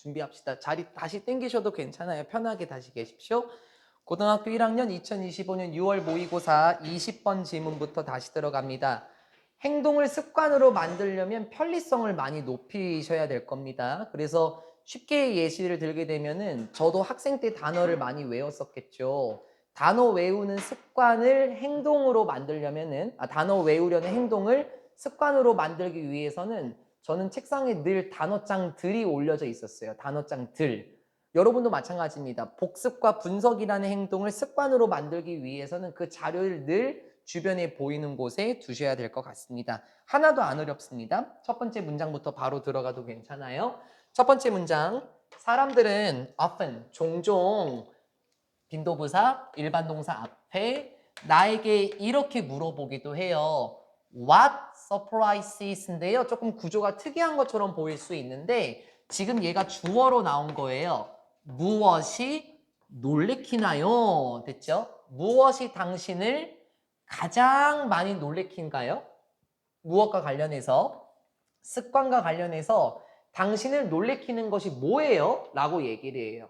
준비합시다. 자리 다시 땡기셔도 괜찮아요. 편하게 다시 계십시오. 고등학교 1학년 2025년 6월 모의고사 20번 질문부터 다시 들어갑니다. 행동을 습관으로 만들려면 편리성을 많이 높이셔야 될 겁니다. 그래서 쉽게 예시를 들게 되면은 저도 학생 때 단어를 많이 외웠었겠죠. 단어 외우는 습관을 행동으로 만들려면은 단어 외우려는 행동을 습관으로 만들기 위해서는 저는 책상에 늘 단어장들이 올려져 있었어요. 단어장들. 여러분도 마찬가지입니다. 복습과 분석이라는 행동을 습관으로 만들기 위해서는 그 자료를 늘 주변에 보이는 곳에 두셔야 될 것 같습니다. 하나도 안 어렵습니다. 첫 번째 문장부터 바로 들어가도 괜찮아요. 첫 번째 문장. 사람들은 often, 종종 빈도부사, 일반 동사 앞에 나에게 이렇게 물어보기도 해요. What surprises인데요. 조금 구조가 특이한 것처럼 보일 수 있는데 지금 얘가 주어로 나온 거예요. 무엇이 놀래키나요? 됐죠? 무엇이 당신을 가장 많이 놀래킨가요? 무엇과 관련해서? 습관과 관련해서 당신을 놀래키는 것이 뭐예요? 라고 얘기를 해요.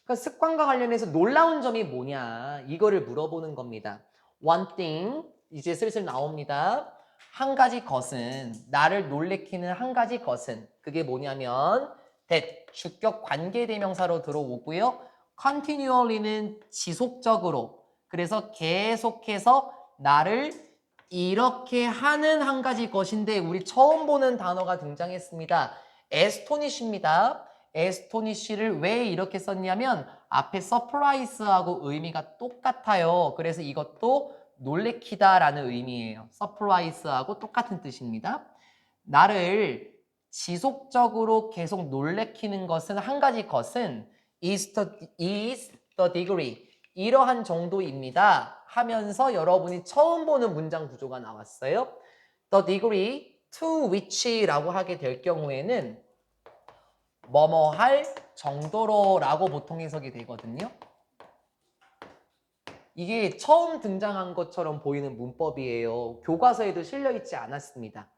그러니까 습관과 관련해서 놀라운 점이 뭐냐 이거를 물어보는 겁니다. One thing 이제 슬슬 나옵니다. 한 가지 것은 나를 놀래키는 한 가지 것은 그게 뭐냐면 that 주격 관계대명사로 들어오고요. continually는 지속적으로 그래서 계속해서 나를 이렇게 하는 한 가지 것인데 우리 처음 보는 단어가 등장했습니다. astonish입니다. astonish를 왜 이렇게 썼냐면 앞에 surprise하고 의미가 똑같아요. 그래서 이것도 놀래키다라는 의미예요. surprise하고 똑같은 뜻입니다. 나를 지속적으로 계속 놀래키는 것은 한 가지 것은 is the degree 이러한 정도입니다 하면서 여러분이 처음 보는 문장 구조가 나왔어요. The degree to which라고 하게 될 경우에는 뭐뭐 할 정도로 라고 보통 해석이 되거든요. 이게 처음 등장한 것처럼 보이는 문법이에요. 교과서에도 실려있지 않았습니다.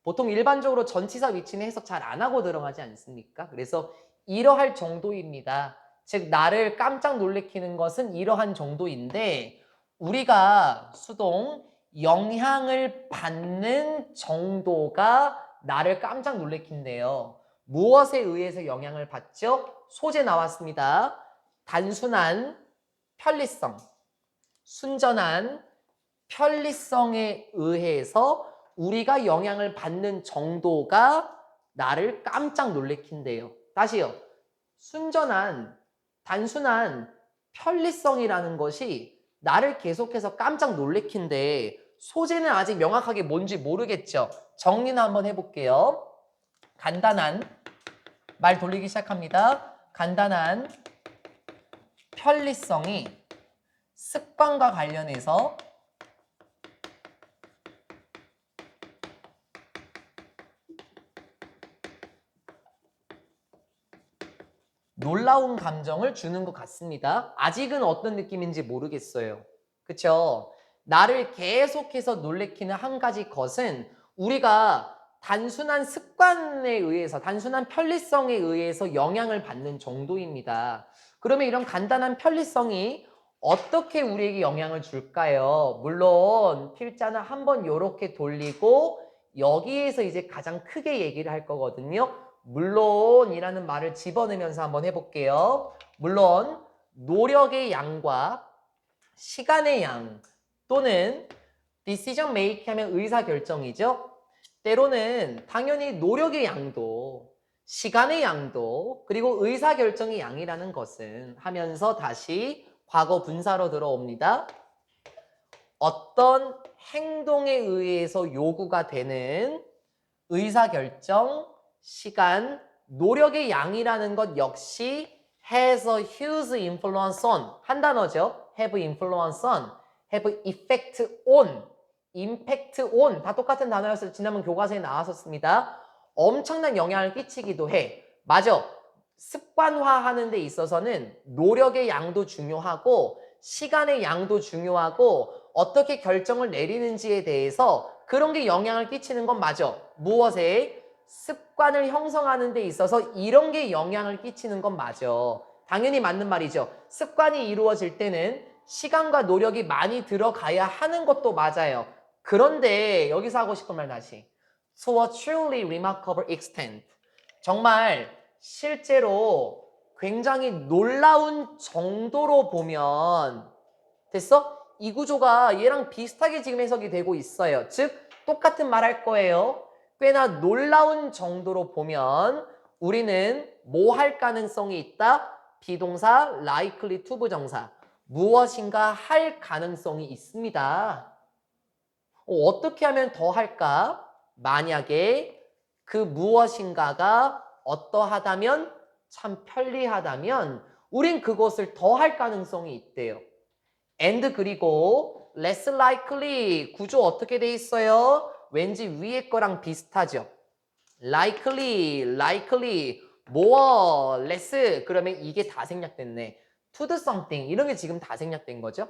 보통 일반적으로 전치사 위치는 해석 잘 안 하고 들어가지 않습니까? 그래서 이러할 정도입니다. 즉 나를 깜짝 놀래키는 것은 이러한 정도인데 우리가 수동 영향을 받는 정도가 나를 깜짝 놀래킨대요. 무엇에 의해서 영향을 받죠? 소재 나왔습니다. 단순한 편리성, 순전한 편리성에 의해서 우리가 영향을 받는 정도가 나를 깜짝 놀래킨대요. 다시요. 순전한, 단순한 편리성이라는 것이 나를 계속해서 깜짝 놀래킨데 소재는 아직 명확하게 뭔지 모르겠죠. 정리는 한번 해볼게요. 간단한, 말 돌리기 시작합니다. 간단한 편리성이 습관과 관련해서 놀라운 감정을 주는 것 같습니다. 아직은 어떤 느낌인지 모르겠어요. 그쵸? 나를 계속해서 놀래키는 한 가지 것은 우리가 단순한 습관에 의해서, 단순한 편리성에 의해서 영향을 받는 정도입니다. 그러면 이런 간단한 편리성이 어떻게 우리에게 영향을 줄까요? 물론 필자는 한번 이렇게 돌리고 여기에서 이제 가장 크게 얘기를 할 거거든요. 물론이라는 말을 집어넣으면서 한번 해볼게요. 물론 노력의 양과 시간의 양 또는 decision make 하면 의사결정이죠. 때로는 당연히 노력의 양도 시간의 양도 그리고 의사결정의 양이라는 것은 하면서 다시 과거 분사로 들어옵니다. 어떤 행동에 의해서 요구가 되는 의사결정, 시간, 노력의 양이라는 것 역시 has a huge influence on 한 단어죠. have influence on, have effect on, impact on 다 똑같은 단어였어요. 지난번 교과서에 나왔었습니다. 엄청난 영향을 끼치기도 해. 맞아. 습관화하는 데 있어서는 노력의 양도 중요하고 시간의 양도 중요하고 어떻게 결정을 내리는지에 대해서 그런 게 영향을 끼치는 건 맞아. 무엇에? 습관을 형성하는 데 있어서 이런 게 영향을 끼치는 건 맞아. 당연히 맞는 말이죠. 습관이 이루어질 때는 시간과 노력이 많이 들어가야 하는 것도 맞아요. 그런데 여기서 하고 싶은 말 다시. To a truly remarkable extent. 정말 실제로 굉장히 놀라운 정도로 보면 됐어? 이 구조가 얘랑 비슷하게 지금 해석이 되고 있어요. 즉 똑같은 말 할 거예요. 꽤나 놀라운 정도로 보면 우리는 뭐 할 가능성이 있다? 비동사 likely to 부정사. 무엇인가 할 가능성이 있습니다. 어떻게 하면 더 할까? 만약에 그 무엇인가가 어떠하다면 참 편리하다면 우린 그것을 더 할 가능성이 있대요. and 그리고 less likely 구조 어떻게 돼 있어요? 왠지 위에 거랑 비슷하죠. likely more less 그러면 이게 다 생략됐네. to do something 이런 게 지금 다 생략된 거죠.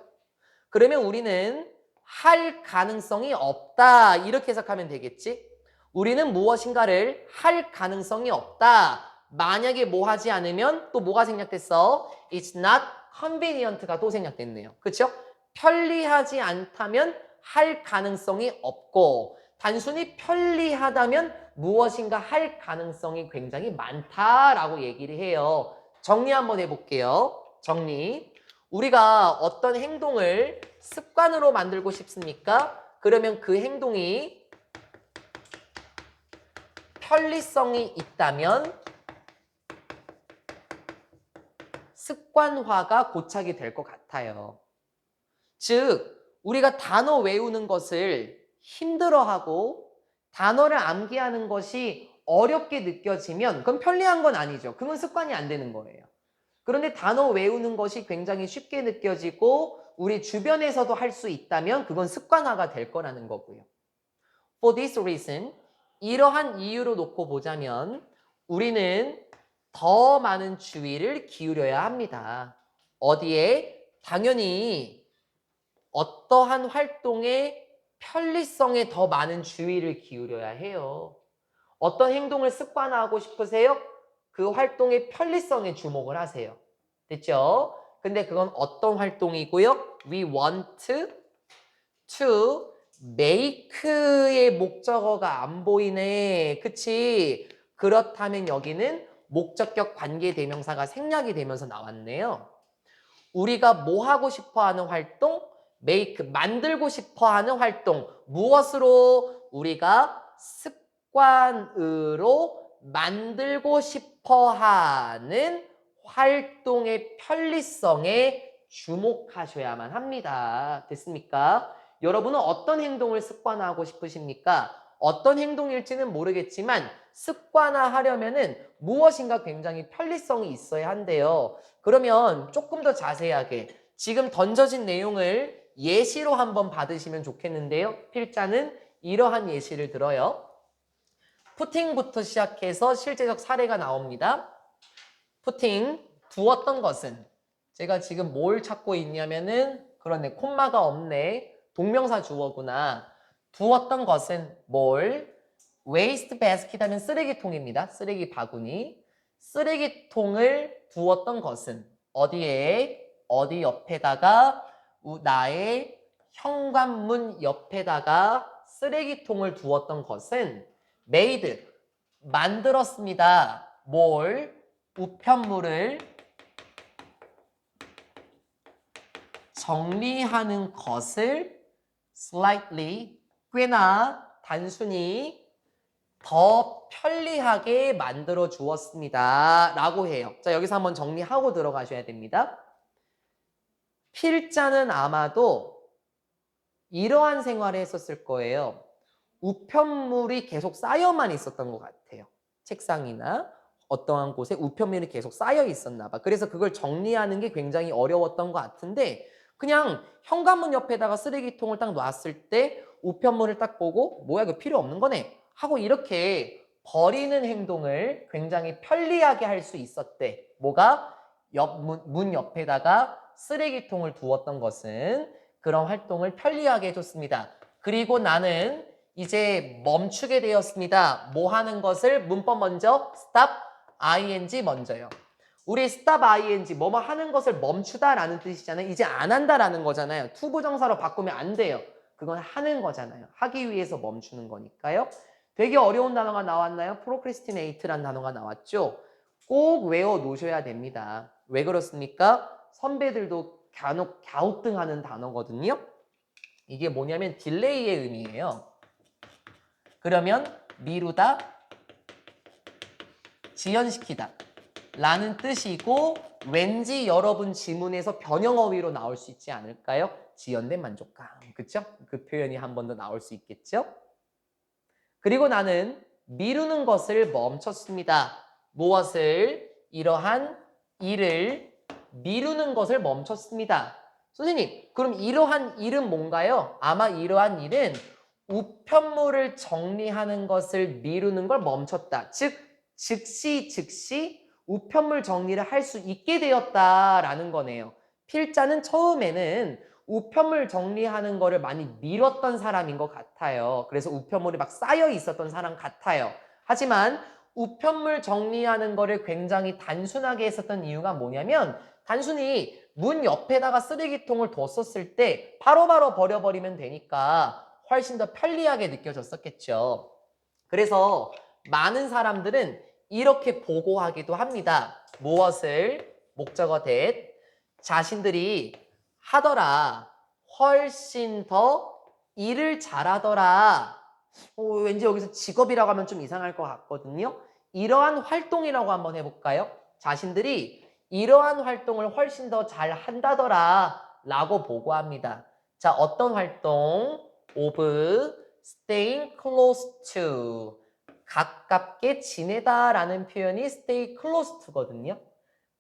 그러면 우리는 할 가능성이 없다 이렇게 해석하면 되겠지. 우리는 무엇인가를 할 가능성이 없다. 만약에 뭐 하지 않으면 또 뭐가 생략됐어? It's not convenient가 또 생략됐네요. 그렇죠? 편리하지 않다면 할 가능성이 없고 단순히 편리하다면 무엇인가 할 가능성이 굉장히 많다라고 얘기를 해요. 정리 한번 해볼게요. 정리. 우리가 어떤 행동을 습관으로 만들고 싶습니까? 그러면 그 행동이 편리성이 있다면 습관화가 고착이 될 것 같아요. 즉, 우리가 단어 외우는 것을 힘들어하고 단어를 암기하는 것이 어렵게 느껴지면 그건 편리한 건 아니죠. 그건 습관이 안 되는 거예요. 그런데 단어 외우는 것이 굉장히 쉽게 느껴지고 우리 주변에서도 할 수 있다면 그건 습관화가 될 거라는 거고요. For this reason, 이러한 이유로 놓고 보자면 우리는 더 많은 주의를 기울여야 합니다. 어디에? 당연히 어떠한 활동의 편리성에 더 많은 주의를 기울여야 해요. 어떤 행동을 습관화하고 싶으세요? 그 활동의 편리성에 주목을 하세요. 됐죠? 근데 그건 어떤 활동이고요? We want to make의 목적어가 안 보이네. 그치? 그렇다면 여기는 목적격 관계대명사가 생략이 되면서 나왔네요. 우리가 뭐 하고 싶어 하는 활동? make, 만들고 싶어 하는 활동. 무엇으로? 우리가 습관으로 만들고 싶어 하는 활동의 편리성에 주목하셔야만 합니다. 됐습니까? 여러분은 어떤 행동을 습관화하고 싶으십니까? 어떤 행동일지는 모르겠지만 습관화하려면은 무엇인가 굉장히 편리성이 있어야 한대요. 그러면 조금 더 자세하게 지금 던져진 내용을 예시로 한번 받으시면 좋겠는데요. 필자는 이러한 예시를 들어요. 푸팅부터 시작해서 실제적 사례가 나옵니다. 푸팅, 두었던 것은 제가 지금 뭘 찾고 있냐면은 그러네, 콤마가 없네. 동명사 주어구나. 두었던 것은 뭘? waste basket 하면 쓰레기통입니다. 쓰레기 바구니. 쓰레기통을 두었던 것은 어디에? 어디 옆에다가? 나의 현관문 옆에다가 쓰레기통을 두었던 것은 made, 만들었습니다. 뭘? 우편물을 정리하는 것을 slightly, 꽤나 단순히 더 편리하게 만들어 주었습니다. 라고 해요. 자, 여기서 한번 정리하고 들어가셔야 됩니다. 필자는 아마도 이러한 생활을 했었을 거예요. 우편물이 계속 쌓여만 있었던 것 같아요. 책상이나 어떠한 곳에 우편물이 계속 쌓여 있었나 봐. 그래서 그걸 정리하는 게 굉장히 어려웠던 것 같은데 그냥 현관문 옆에다가 쓰레기통을 딱 놨을 때 우편물을 딱 보고 뭐야 이거 필요 없는 거네 하고 이렇게 버리는 행동을 굉장히 편리하게 할 수 있었대. 뭐가? 문 옆에다가 쓰레기통을 두었던 것은 그런 활동을 편리하게 해줬습니다. 그리고 나는 이제 멈추게 되었습니다. 뭐 하는 것을 문법 먼저 stop ing 먼저요. 우리 stop ing 뭐뭐 하는 것을 멈추다라는 뜻이잖아요. 이제 안 한다라는 거잖아요. 투부정사로 바꾸면 안 돼요. 그건 하는 거잖아요. 하기 위해서 멈추는 거니까요. 되게 어려운 단어가 나왔나요? procrastinate라는 단어가 나왔죠. 꼭 외워 놓으셔야 됩니다. 왜 그렇습니까? 선배들도 간혹 갸우뚱하는 단어거든요. 이게 뭐냐면 딜레이의 의미예요. 그러면 미루다, 지연시키다 라는 뜻이고 왠지 여러분 지문에서 변형어휘로 나올 수 있지 않을까요? 지연된 만족감. 그쵸? 그 표현이 한 번 더 나올 수 있겠죠? 그리고 나는 미루는 것을 멈췄습니다. 무엇을? 이러한 일을 미루는 것을 멈췄습니다. 선생님, 그럼 이러한 일은 뭔가요? 아마 이러한 일은 우편물을 정리하는 것을 미루는 걸 멈췄다. 즉, 즉시 우편물 정리를 할 수 있게 되었다라는 거네요. 필자는 처음에는 우편물 정리하는 거를 많이 미뤘던 사람인 것 같아요. 그래서 우편물이 막 쌓여 있었던 사람 같아요. 하지만 우편물 정리하는 거를 굉장히 단순하게 했었던 이유가 뭐냐면 단순히 문 옆에다가 쓰레기통을 뒀었을 때 바로바로 버려버리면 되니까 훨씬 더 편리하게 느껴졌었겠죠. 그래서 많은 사람들은 이렇게 보고하기도 합니다. 무엇을? 목적어 that 자신들이 하더라. 훨씬 더 일을 잘하더라. 왠지 여기서 직업이라고 하면 좀 이상할 것 같거든요. 이러한 활동이라고 한번 해볼까요? 자신들이 이러한 활동을 훨씬 더 잘 한다더라 라고 보고합니다. 자, 어떤 활동? of staying close to 가깝게 지내다 라는 표현이 stay close to거든요.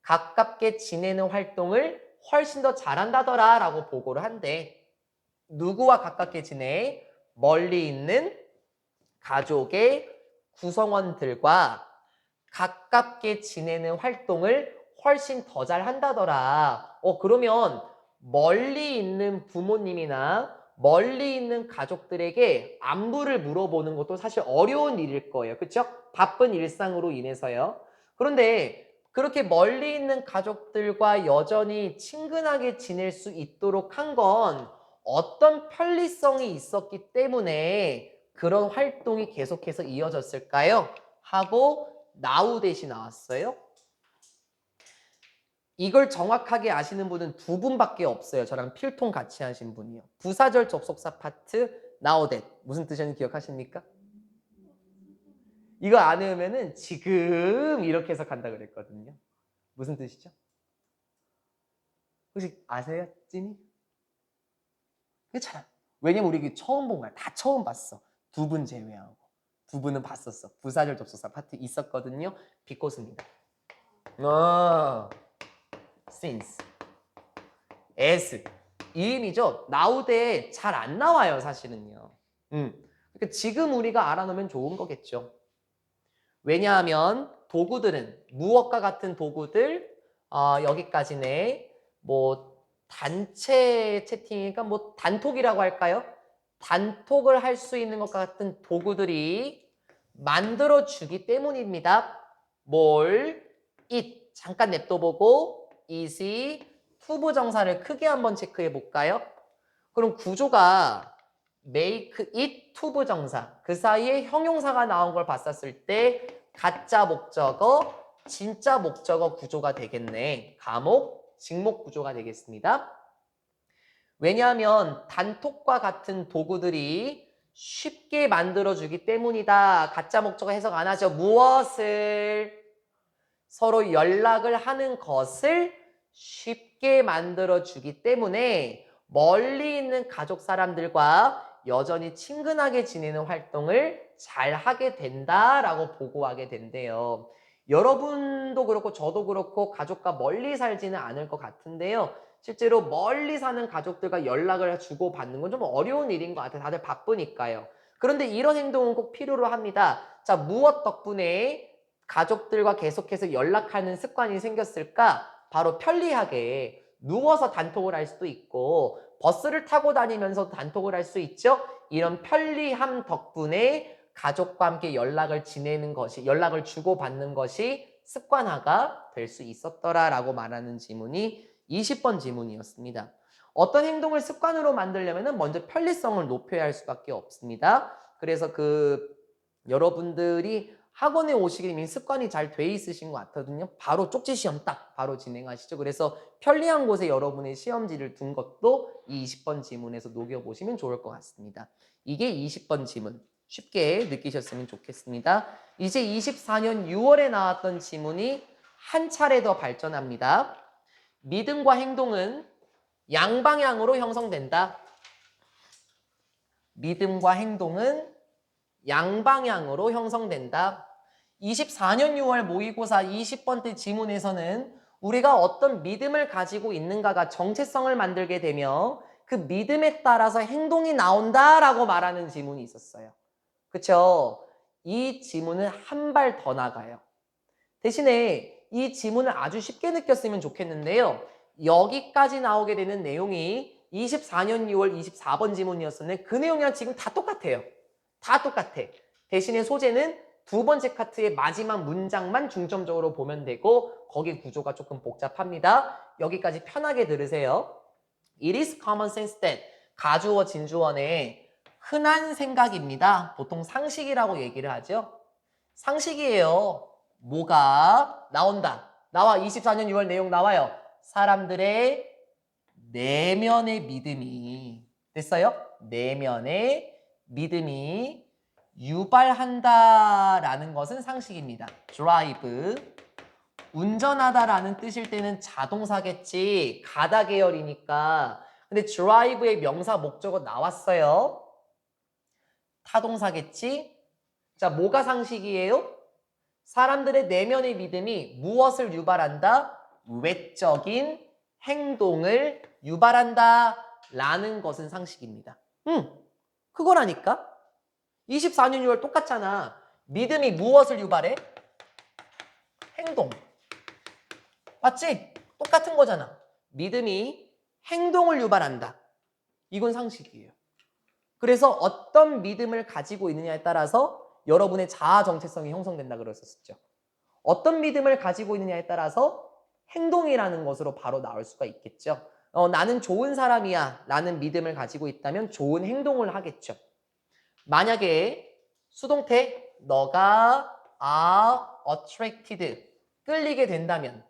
가깝게 지내는 활동을 훨씬 더 잘한다더라 라고 보고를 한대. 누구와 가깝게 지내? 멀리 있는 가족의 구성원들과 가깝게 지내는 활동을 훨씬 더 잘한다더라. 그러면 멀리 있는 부모님이나 멀리 있는 가족들에게 안부를 물어보는 것도 사실 어려운 일일 거예요. 그렇죠? 바쁜 일상으로 인해서요. 그런데 그렇게 멀리 있는 가족들과 여전히 친근하게 지낼 수 있도록 한 건 어떤 편리성이 있었기 때문에 그런 활동이 계속해서 이어졌을까요? 하고 now 대시 나왔어요. 이걸 정확하게 아시는 분은 두 분밖에 없어요. 저랑 필통 같이 하신 분이요. 부사절 접속사 파트 now that 무슨 뜻인지 기억하십니까? 이거 안 외우면은 지금 이렇게 해석한다 그랬거든요. 무슨 뜻이죠? 혹시 아세요? 찐이? 괜찮아. 왜냐면 우리 이게 처음 본 거야. 다 처음 봤어. 두 분 제외하고. 두 분은 봤었어. 부사절 접속사 파트 있었거든요. 비꼬습니다. since, as 이 의미죠. 나오되 잘 안 나와요, 사실은요. 그러니까 지금 우리가 알아놓으면 좋은 거겠죠. 왜냐하면 도구들은 무엇과 같은 도구들 여기까지네. 뭐 단체 채팅이니까 뭐 단톡이라고 할까요? 단톡을 할 수 있는 것과 같은 도구들이 만들어 주기 때문입니다. 뭘? it 잠깐 냅둬보고 is이 투부정사를 크게 한번 체크해 볼까요? 그럼 구조가 make it 투부정사 그 사이에 형용사가 나온 걸 봤었을 때 가짜 목적어, 진짜 목적어 구조가 되겠네. 가목, 직목 구조가 되겠습니다. 왜냐하면 단톡과 같은 도구들이 쉽게 만들어주기 때문이다. 가짜 목적어 해석 안 하죠. 무엇을? 서로 연락을 하는 것을 쉽게 만들어주기 때문에 멀리 있는 가족 사람들과 여전히 친근하게 지내는 활동을 잘 하게 된다라고 보고하게 된대요. 여러분도 그렇고 저도 그렇고 가족과 멀리 살지는 않을 것 같은데요. 실제로 멀리 사는 가족들과 연락을 주고받는 건 좀 어려운 일인 것 같아요. 다들 바쁘니까요. 그런데 이런 행동은 꼭 필요로 합니다. 자, 무엇 덕분에 가족들과 계속해서 연락하는 습관이 생겼을까? 바로 편리하게 누워서 단톡을 할 수도 있고 버스를 타고 다니면서 단톡을 할 수 있죠. 이런 편리함 덕분에 가족과 함께 연락을 주고받는 것이 습관화가 될 수 있었더라라고 말하는 지문이 20번 지문이었습니다. 어떤 행동을 습관으로 만들려면 먼저 편리성을 높여야 할 수밖에 없습니다. 그래서 여러분들이 학원에 오시게 되면 습관이 잘 돼 있으신 것 같거든요. 바로 쪽지 시험 딱 바로 진행하시죠. 그래서 편리한 곳에 여러분의 시험지를 둔 것도 이 20번 지문에서 녹여보시면 좋을 것 같습니다. 이게 20번 지문. 쉽게 느끼셨으면 좋겠습니다. 이제 24년 6월에 나왔던 지문이 한 차례 더 발전합니다. 믿음과 행동은 양방향으로 형성된다. 믿음과 행동은 양방향으로 형성된다. 24년 6월 모의고사 20번째 지문에서는 우리가 어떤 믿음을 가지고 있는가가 정체성을 만들게 되며 그 믿음에 따라서 행동이 나온다라고 말하는 지문이 있었어요. 그쵸? 이 지문은 한 발 더 나가요. 대신에 이 지문을 아주 쉽게 느꼈으면 좋겠는데요. 여기까지 나오게 되는 내용이 24년 6월 24번 지문이었었는데 그 내용이랑 지금 다 똑같아요. 다 똑같아. 대신에 소재는 두 번째 카트의 마지막 문장만 중점적으로 보면 되고 거기 구조가 조금 복잡합니다. 여기까지 편하게 들으세요. It is common sense that 가주어 진주어의 흔한 생각입니다. 보통 상식이라고 얘기를 하죠. 상식이에요. 뭐가 나온다. 나와 24년 6월 내용 나와요. 사람들의 내면의 믿음이 됐어요? 내면의 믿음이 유발한다라는 것은 상식입니다. drive 운전하다라는 뜻일 때는 자동사겠지. 가다 계열이니까. 근데 drive의 명사 목적어 나왔어요. 타동사겠지. 자, 뭐가 상식이에요? 사람들의 내면의 믿음이 무엇을 유발한다? 외적인 행동을 유발한다 라는 것은 상식입니다. 그거라니까. 24년 6월 똑같잖아. 믿음이 무엇을 유발해? 행동. 맞지? 똑같은 거잖아. 믿음이 행동을 유발한다. 이건 상식이에요. 그래서 어떤 믿음을 가지고 있느냐에 따라서 여러분의 자아 정체성이 형성된다 그랬었죠. 어떤 믿음을 가지고 있느냐에 따라서 행동이라는 것으로 바로 나올 수가 있겠죠. 나는 좋은 사람이야 라는 믿음을 가지고 있다면 좋은 행동을 하겠죠. 만약에 수동태 너가 are attracted 끌리게 된다면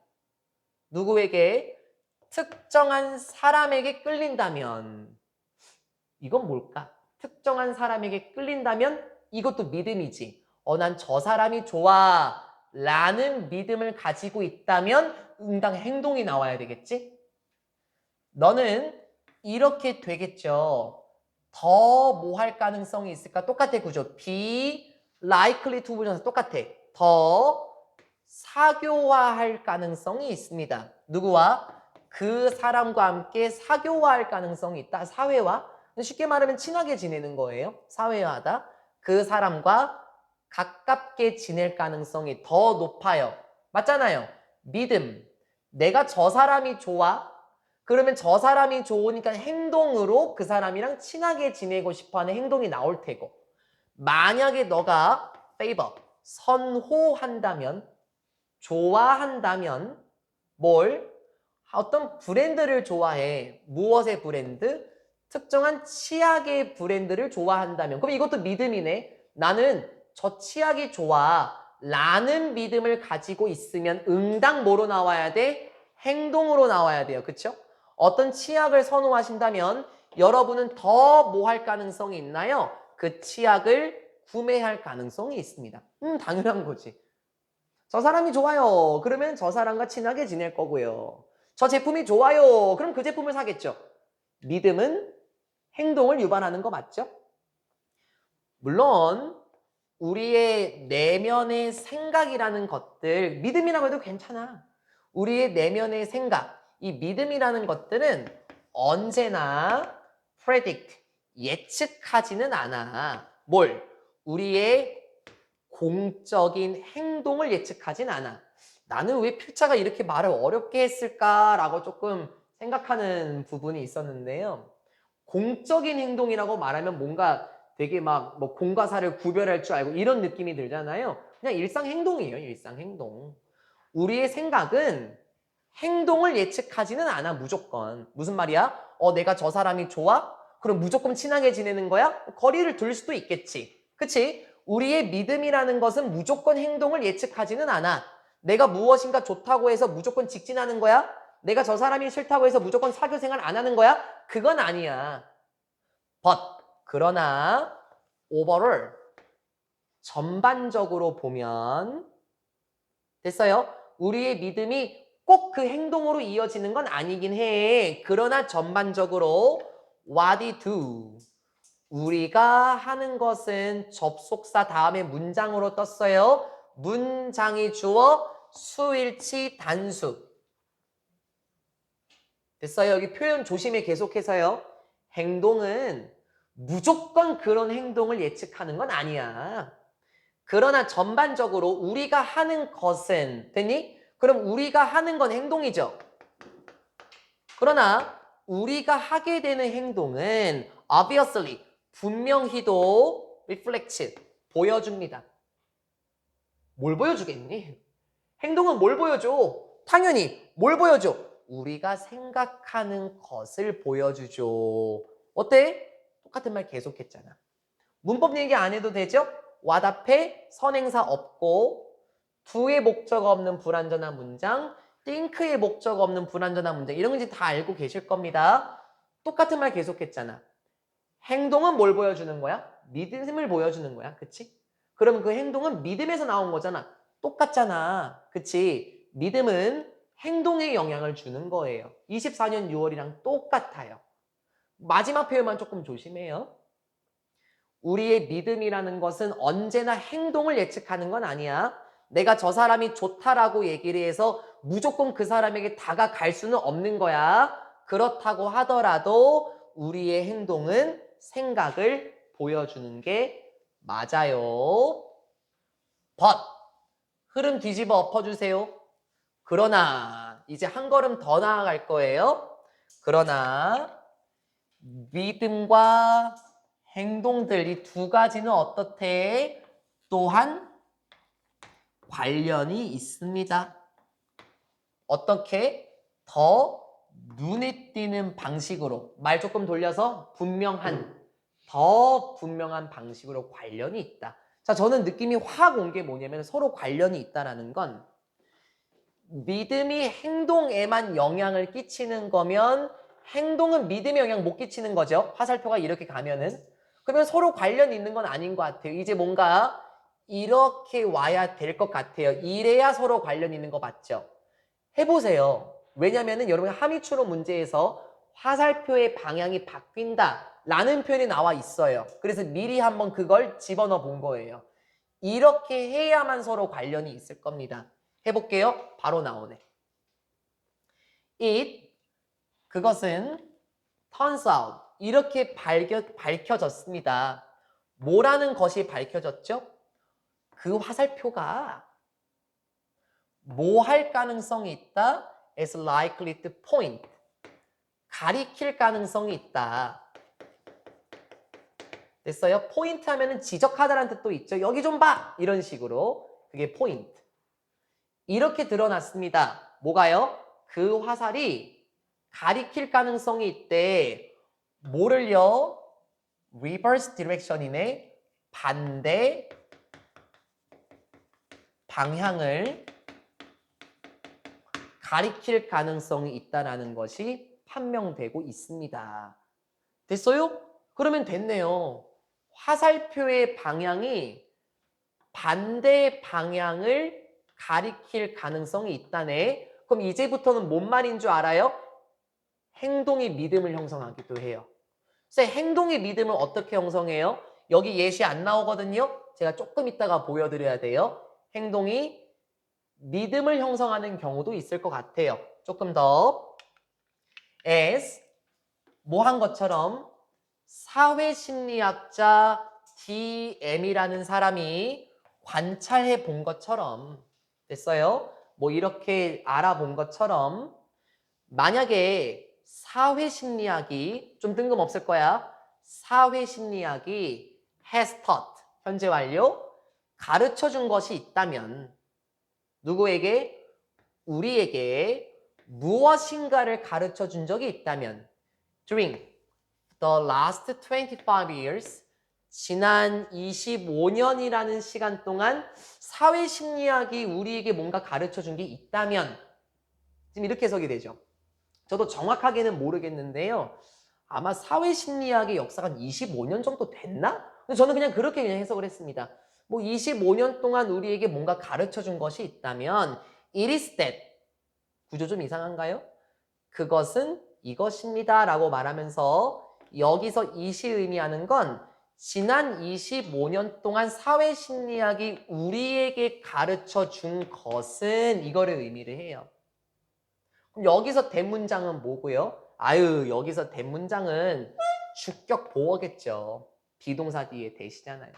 누구에게 특정한 사람에게 끌린다면 이건 뭘까? 특정한 사람에게 끌린다면 이것도 믿음이지. 난 저 사람이 좋아 라는 믿음을 가지고 있다면 응당 행동이 나와야 되겠지? 너는 이렇게 되겠죠. 더 뭐 할 가능성이 있을까? 똑같아 구조. be likely to 부정사 똑같아. 더 사교화할 가능성이 있습니다. 누구와? 그 사람과 함께 사교화할 가능성이 있다. 사회화? 쉽게 말하면 친하게 지내는 거예요. 사회화하다. 그 사람과 가깝게 지낼 가능성이 더 높아요. 맞잖아요. 믿음. 내가 저 사람이 좋아? 그러면 저 사람이 좋으니까 행동으로 그 사람이랑 친하게 지내고 싶어하는 행동이 나올 테고 만약에 너가 favor, 선호한다면 좋아한다면 뭘? 어떤 브랜드를 좋아해. 무엇의 브랜드? 특정한 치약의 브랜드를 좋아한다면 그럼 이것도 믿음이네. 나는 저 치약이 좋아 라는 믿음을 가지고 있으면 응당 뭐로 나와야 돼? 행동으로 나와야 돼요. 그쵸? 어떤 치약을 선호하신다면 여러분은 더 뭐 할 가능성이 있나요? 그 치약을 구매할 가능성이 있습니다. 당연한 거지. 저 사람이 좋아요. 그러면 저 사람과 친하게 지낼 거고요. 저 제품이 좋아요. 그럼 그 제품을 사겠죠. 믿음은 행동을 유발하는 거 맞죠? 물론 우리의 내면의 생각이라는 것들 믿음이라고 해도 괜찮아. 우리의 내면의 생각 이 믿음이라는 것들은 언제나 predict 예측하지는 않아. 뭘? 우리의 공적인 행동을 예측하진 않아. 나는 왜 필자가 이렇게 말을 어렵게 했을까라고 조금 생각하는 부분이 있었는데요. 공적인 행동이라고 말하면 뭔가 되게 막 뭐 공과 사를 구별할 줄 알고 이런 느낌이 들잖아요. 그냥 일상 행동이에요. 일상 행동. 우리의 생각은 행동을 예측하지는 않아 무조건. 무슨 말이야? 내가 저 사람이 좋아? 그럼 무조건 친하게 지내는 거야? 거리를 둘 수도 있겠지. 그치? 우리의 믿음이라는 것은 무조건 행동을 예측하지는 않아. 내가 무엇인가 좋다고 해서 무조건 직진하는 거야? 내가 저 사람이 싫다고 해서 무조건 사교 생활 안 하는 거야? 그건 아니야. But 그러나 overall 전반적으로 보면 됐어요? 우리의 믿음이 꼭 그 행동으로 이어지는 건 아니긴 해. 그러나 전반적으로 what we do 우리가 하는 것은 접속사 다음에 문장으로 떴어요. 문장이 주어 수일치 단수. 됐어요? 여기 표현 조심해 계속해서요. 행동은 무조건 그런 행동을 예측하는 건 아니야. 그러나 전반적으로 우리가 하는 것은 됐니? 그럼 우리가 하는 건 행동이죠. 그러나 우리가 하게 되는 행동은 obviously 분명히도 reflects 보여줍니다. 뭘 보여주겠니? 행동은 뭘 보여줘? 당연히 뭘 보여줘? 우리가 생각하는 것을 보여주죠. 어때? 똑같은 말 계속했잖아. 문법 얘기 안 해도 되죠? what 앞에 선행사 없고 do의 목적 없는 불완전한 문장, think의 목적 없는 불완전한 문장 이런 건지 다 알고 계실 겁니다. 똑같은 말 계속했잖아. 행동은 뭘 보여주는 거야? 믿음을 보여주는 거야. 그치? 그러면 그 행동은 믿음에서 나온 거잖아. 똑같잖아. 그치? 믿음은 행동에 영향을 주는 거예요. 24년 6월이랑 똑같아요. 마지막 표현만 조금 조심해요. 우리의 믿음이라는 것은 언제나 행동을 예측하는 건 아니야. 내가 저 사람이 좋다라고 얘기를 해서 무조건 그 사람에게 다가갈 수는 없는 거야. 그렇다고 하더라도 우리의 행동은 생각을 보여주는 게 맞아요. But 흐름 뒤집어 엎어주세요. 그러나 이제 한 걸음 더 나아갈 거예요. 그러나 믿음과 행동들 이 두 가지는 어떻대? 또한 관련이 있습니다. 어떻게? 더 눈에 띄는 방식으로 말 조금 돌려서 더 분명한 방식으로 관련이 있다. 자, 저는 느낌이 확 온 게 뭐냐면 서로 관련이 있다라는 건 믿음이 행동에만 영향을 끼치는 거면 행동은 믿음에 영향 못 끼치는 거죠. 화살표가 이렇게 가면은. 그러면 서로 관련이 있는 건 아닌 것 같아요. 이제 뭔가 이렇게 와야 될 것 같아요. 이래야 서로 관련이 있는 거 맞죠? 해보세요. 왜냐면은 여러분 함의추론 문제에서 화살표의 방향이 바뀐다 라는 표현이 나와 있어요. 그래서 미리 한번 그걸 집어넣어 본 거예요. 이렇게 해야만 서로 관련이 있을 겁니다. 해볼게요. 바로 나오네. 그것은 turns out 이렇게 밝혀졌습니다. 뭐라는 것이 밝혀졌죠? 그 화살표가 뭐 할 가능성이 있다? is likely to point 가리킬 가능성이 있다. 됐어요? 포인트 하면은 지적하다라는 뜻도 있죠. 여기 좀 봐! 이런 식으로 그게 포인트. 이렇게 드러났습니다. 뭐가요? 그 화살이 가리킬 가능성이 있대. 뭐를요? reverse direction이네. 반대 방향을 가리킬 가능성이 있다는 것이 판명되고 있습니다. 됐어요? 그러면 됐네요. 화살표의 방향이 반대 방향을 가리킬 가능성이 있다네. 그럼 이제부터는 뭔 말인 줄 알아요? 행동이 믿음을 형성하기도 해요. 그래서 행동의 믿음을 어떻게 형성해요? 여기 예시 안 나오거든요. 제가 조금 이따가 보여드려야 돼요. 행동이 믿음을 형성하는 경우도 있을 것 같아요. 조금 더 as 뭐 한 것처럼 사회심리학자 DM이라는 사람이 관찰해 본 것처럼 됐어요? 뭐 이렇게 알아본 것처럼 만약에 사회심리학이 좀 뜬금없을 거야. 사회심리학이 has taught, 현재 완료, 가르쳐 준 것이 있다면 누구에게? 우리에게 무엇인가를 가르쳐 준 적이 있다면 during the last 25 years, 지난 25년이라는 시간 동안 사회심리학이 우리에게 뭔가 가르쳐 준 게 있다면 지금 이렇게 해석이 되죠. 저도 정확하게는 모르겠는데요. 아마 사회심리학의 역사가 한 25년 정도 됐나? 근데 저는 그냥 그렇게 그냥 해석을 했습니다. 뭐 25년 동안 우리에게 뭔가 가르쳐 준 것이 있다면 it is that, 구조 좀 이상한가요? 그것은 이것입니다 라고 말하면서 여기서 it이 의미하는 건 지난 25년 동안 사회심리학이 우리에게 가르쳐 준 것은 이거를 의미를 해요. 그럼 여기서 대문장은 뭐고요? 아유, 여기서 대문장은 주격 보어겠죠. 비동사 뒤에 대시잖아요.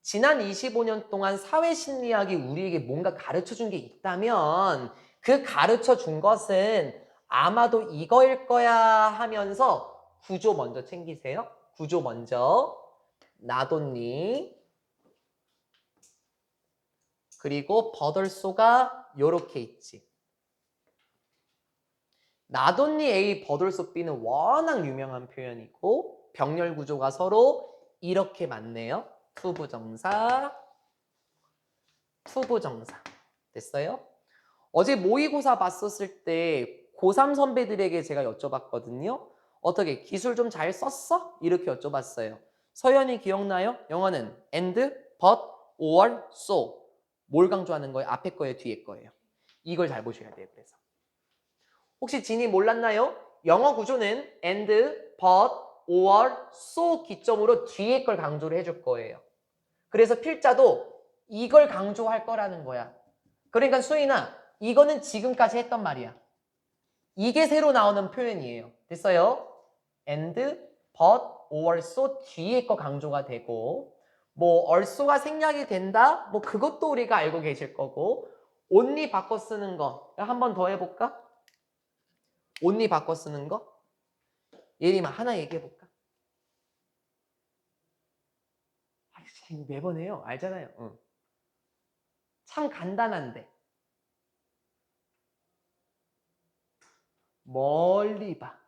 지난 25년 동안 사회심리학이 우리에게 뭔가 가르쳐 준 게 있다면 그 가르쳐 준 것은 아마도 이거일 거야 하면서 구조 먼저 챙기세요. 구조 먼저. 나돈니. 그리고 버덜소가 요렇게 있지. 나돈니 A, 버돌소 B는 워낙 유명한 표현이고 병렬 구조가 서로 이렇게 맞네요. 투부정사, 투부정사. 됐어요? 어제 모의고사 봤었을 때 고3 선배들에게 제가 여쭤봤거든요. 어떻게 기술 좀 잘 썼어? 이렇게 여쭤봤어요. 서연이 기억나요? 영어는 and, but, or, so. 뭘 강조하는 거예요? 앞에 거예요? 뒤에 거예요? 이걸 잘 보셔야 돼요. 그래서. 혹시 진이 몰랐나요? 영어 구조는 and, but, or, so 기점으로 뒤에 걸 강조를 해줄 거예요. 그래서 필자도 이걸 강조할 거라는 거야. 그러니까 수인아, 이거는 지금까지 했던 말이야. 이게 새로 나오는 표현이에요. 됐어요? and, but, or, so 뒤에 거 강조가 되고 뭐 also가 생략이 된다? 뭐 그것도 우리가 알고 계실 거고 only 바꿔 쓰는 거 한 번 더 해볼까? only 바꿔 쓰는 거? 예림아 하나 얘기해볼까? 아, 이거 매번 해요. 알잖아요. 응. 참 간단한데 멀리 봐.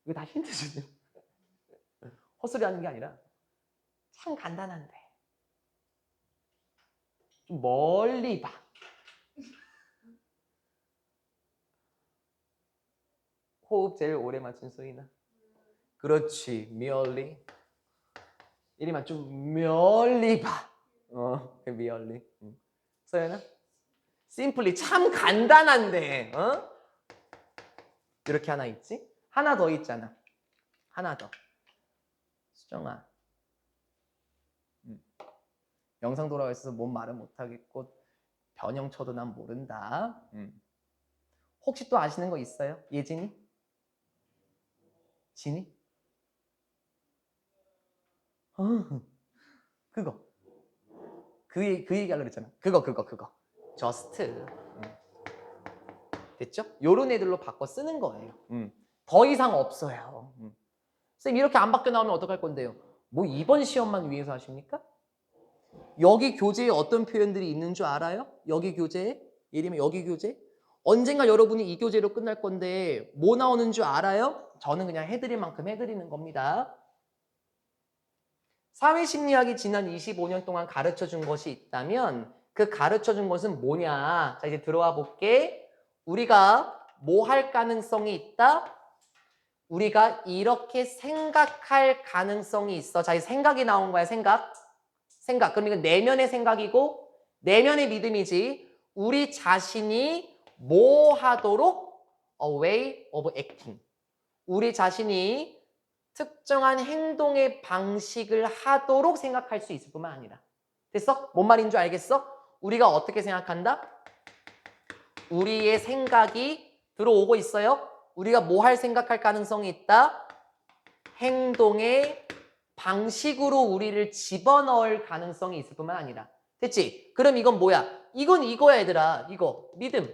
이거 다 힌트 주는 헛소리 하는 게 아니라 참 간단한데 좀 멀리 봐. 호흡 제일 오래 맞춘 소희나. 그렇지. merely. 예림아 좀 멀리 봐. merely. 소연아? simply 참 간단한데. 이렇게 하나 있지? 하나 더 있잖아. 하나 더. 수정아. 영상 돌아와 있어서 뭔 말은 못하겠고 변형 쳐도 난 모른다. 혹시 또 아시는 거 있어요? 예진이? 진이? 그거. 그 얘기 하려고 그랬잖아. 그거. just. 됐죠? 요런 애들로 바꿔 쓰는 거예요. 더 이상 없어요. 쌤 이렇게 안 바뀌어 나오면 어떡할 건데요? 뭐 이번 시험만 위해서 하십니까? 여기 교재에 어떤 표현들이 있는 줄 알아요? 여기 교재에? 예를 들면 여기 교재? 언젠가 여러분이 이 교재로 끝날 건데 뭐 나오는 줄 알아요? 저는 그냥 해드릴 만큼 해드리는 겁니다. 사회심리학이 지난 25년 동안 가르쳐준 것이 있다면 그 가르쳐준 것은 뭐냐? 자 이제 들어와 볼게. 우리가 뭐 할 가능성이 있다? 우리가 이렇게 생각할 가능성이 있어. 자, 이 생각이 나온 거야, 생각. 그럼 이건 내면의 생각이고 내면의 믿음이지. 우리 자신이 뭐 하도록 a way of acting. 우리 자신이 특정한 행동의 방식을 하도록 생각할 수 있을 뿐만 아니라. 됐어? 뭔 말인 줄 알겠어? 우리가 어떻게 생각한다? 우리의 생각이 들어오고 있어요. 우리가 뭐 할 생각할 가능성이 있다? 행동의 방식으로 우리를 집어넣을 가능성이 있을 뿐만 아니라. 됐지? 그럼 이건 뭐야? 이건 이거야 얘들아. 이거 믿음.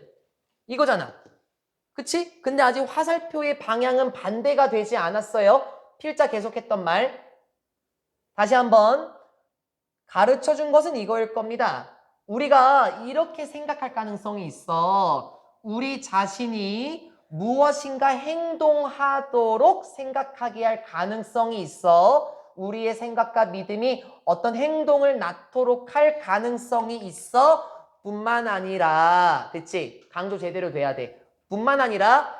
이거잖아. 그치? 근데 아직 화살표의 방향은 반대가 되지 않았어요. 필자 계속했던 말. 다시 한번 가르쳐 준 것은 이거일 겁니다. 우리가 이렇게 생각할 가능성이 있어. 우리 자신이 무엇인가 행동하도록 생각하게 할 가능성이 있어. 우리의 생각과 믿음이 어떤 행동을 낳도록 할 가능성이 있어. 뿐만 아니라, 그치? 강조 제대로 돼야 돼. 뿐만 아니라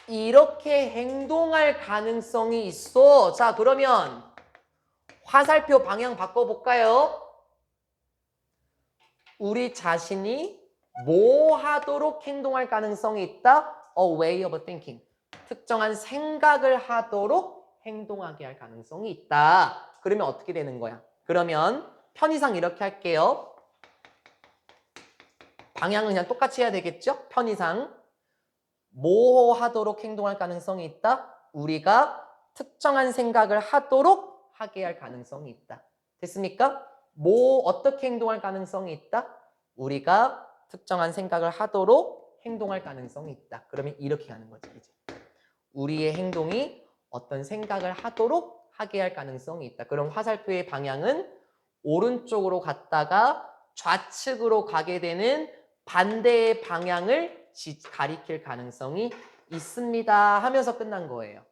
이렇게 행동할 가능성이 있어. 자, 그러면 화살표 방향 바꿔볼까요? 우리 자신이 뭐 하도록 행동할 가능성이 있다? A way of thinking. 특정한 생각을 하도록 행동하게 할 가능성이 있다. 그러면 어떻게 되는 거야? 그러면 편의상 이렇게 할게요. 방향은 그냥 똑같이 해야 되겠죠? 편의상. 뭐 하도록 행동할 가능성이 있다? 우리가 특정한 생각을 하도록 하게 할 가능성이 있다. 됐습니까? 뭐 어떻게 행동할 가능성이 있다? 우리가 특정한 생각을 하도록 행동할 가능성이 있다. 그러면 이렇게 가는 거지. 이제. 우리의 행동이 어떤 생각을 하도록 하게 할 가능성이 있다. 그럼 화살표의 방향은 오른쪽으로 갔다가 좌측으로 가게 되는 반대의 방향을 가리킬 가능성이 있습니다 하면서 끝난 거예요.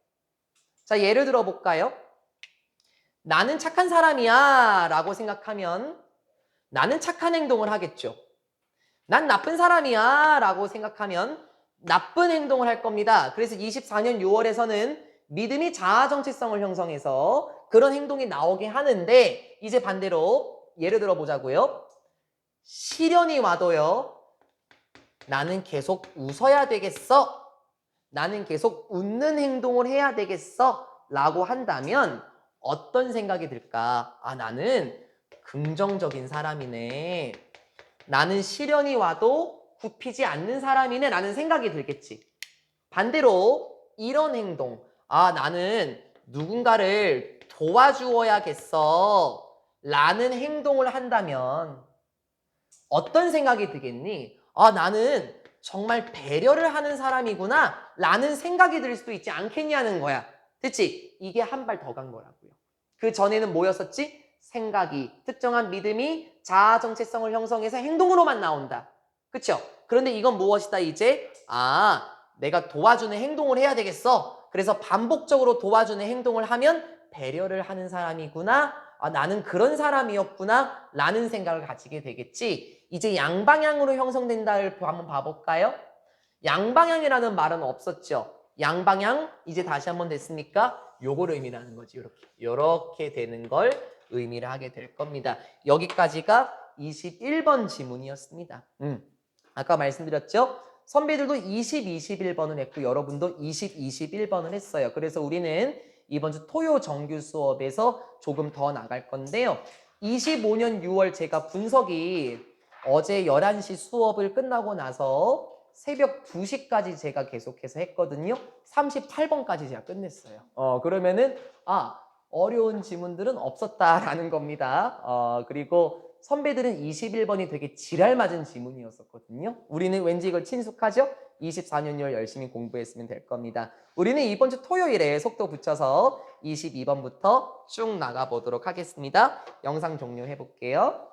자, 예를 들어 볼까요? 나는 착한 사람이야 라고 생각하면 나는 착한 행동을 하겠죠. 난 나쁜 사람이야 라고 생각하면 나쁜 행동을 할 겁니다. 그래서 24년 6월에서는 믿음이 자아 정체성을 형성해서 그런 행동이 나오게 하는데 이제 반대로 예를 들어 보자고요. 시련이 와도요. 나는 계속 웃어야 되겠어. 나는 계속 웃는 행동을 해야 되겠어. 라고 한다면 어떤 생각이 들까? 아, 나는 긍정적인 사람이네. 나는 시련이 와도 굽히지 않는 사람이네. 라는 생각이 들겠지. 반대로 이런 행동. 아, 나는 누군가를 도와주어야겠어. 라는 행동을 한다면 어떤 생각이 들겠니? 아, 나는 정말 배려를 하는 사람이구나 라는 생각이 들 수도 있지 않겠냐는 거야. 그치? 이게 한 발 더 간 거라고요. 그 전에는 뭐였었지? 생각이, 특정한 믿음이 자아 정체성을 형성해서 행동으로만 나온다. 그쵸? 그런데 이건 무엇이다 이제? 아, 내가 도와주는 행동을 해야 되겠어. 그래서 반복적으로 도와주는 행동을 하면 배려를 하는 사람이구나. 아, 나는 그런 사람이었구나 라는 생각을 가지게 되겠지. 이제 양방향으로 형성된다를 한번 봐볼까요? 양방향이라는 말은 없었죠. 양방향 이제 다시 한번 됐습니까? 요걸 의미하는 거지. 이렇게 되는 걸 의미를 하게 될 겁니다. 여기까지가 21번 지문이었습니다. 아까 말씀드렸죠? 선배들도 20, 21번을 했고 여러분도 20, 21번을 했어요. 그래서 우리는 이번 주 토요 정규 수업에서 조금 더 나갈 건데요. 25년 6월 제가 분석이 어제 11시 수업을 끝나고 나서 새벽 2시까지 제가 계속해서 했거든요. 38번까지 제가 끝냈어요. 그러면은 어려운 지문들은 없었다라는 겁니다. 그리고 선배들은 21번이 되게 지랄 맞은 지문이었었거든요. 우리는 왠지 이걸 친숙하죠? 24년 6월 열심히 공부했으면 될 겁니다. 우리는 이번 주 토요일에 속도 붙여서 22번부터 쭉 나가보도록 하겠습니다. 영상 종료해 볼게요.